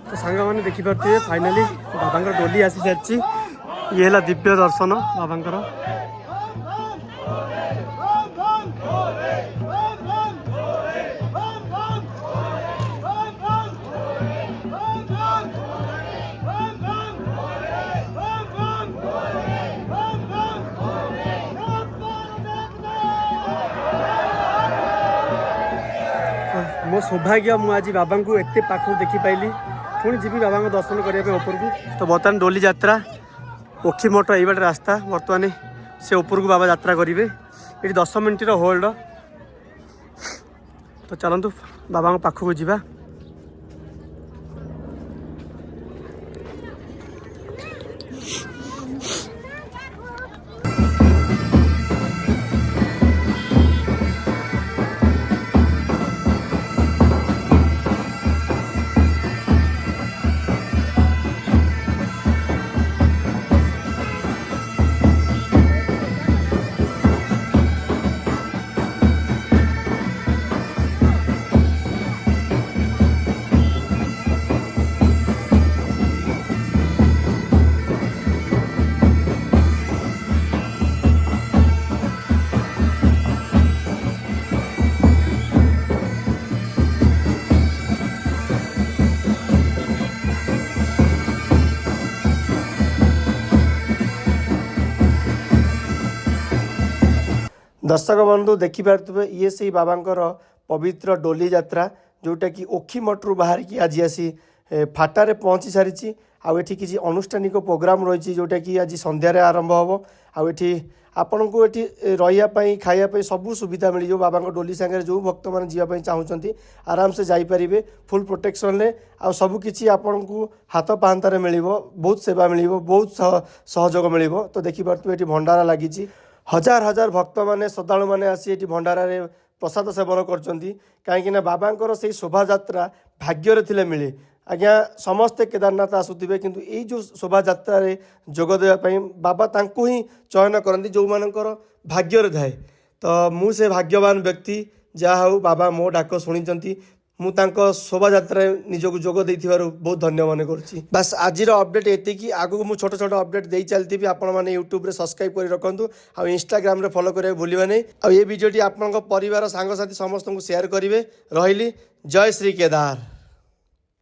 तो सांग मैंने देखिपे फाइनाली बाबा डोली आसी सारी ये है दिव्य दर्शन बाबा मो सौभाग्य मुझे बाबा को एत पाख देखी पाइली पुणी जी बाबा दर्शन करने ऊपर को तो बर्तमान डोली यात्रा ओखी मठ ये बाटे रास्ता बर्तमान से ऊपर को बाबा यात्रा करेंगे ये 10 मिनट होल्ड तो चलतु बाबा पाख को जीवा दर्शक बंधु देखिपे ये से बाबांकर पवित्र डोली यात्रा जोटा कि ओखी मठरू बाहर की आज आसी फाटारे पहुँची सारी आठी किसी अनुष्ठानिक प्रोग्राम रही जोटा कि आज संध्यारे आरंभ हम आठी आपण को ये रही खायापी सब सुविधा मिल बाबा डोली सांगे जो भक्त मैंने जावाई चाहूँगी आराम से जापरेंगे फुल प्रोटेक्शन ले आ सबकि आपण को हाथ पाहांतारे मिल बहुत सेवा मिल बहुत सहयोग मिल तो देखिपे ये भंडारा लगी हजार हजार भक्त मैंने श्रद्धालु मैंने आसी भंडार प्रसाद सेवन करें बाबांकर से शोभा यात्रा भाग्य थे मिले आज्ञा समस्ते केदारनाथ आसुवे किंतु ये जो शोभा यात्रा जोग देवाई बाबा तांको ही चयन करती जो मानकर भाग्य थाए तो मुझे भाग्यवान व्यक्ति जहाँ हूँ बाबा मो डाक शुणी मु शोभा यात्रा निजक जोग बहुत धन्य मन करुँची बस आज अपडेट एति आगु मु छोट छोट अपडेट दे चलती आपण मैंने यूट्यूब रे सब्सक्राइब कर रखु आ इंस्टाग्राम रे फॉलो करें भूलिबा नहीं आ ये वीडियोटी आपण परिवार सांगसाथी समस्त को शेयर करेंगे रही जय श्री केदार।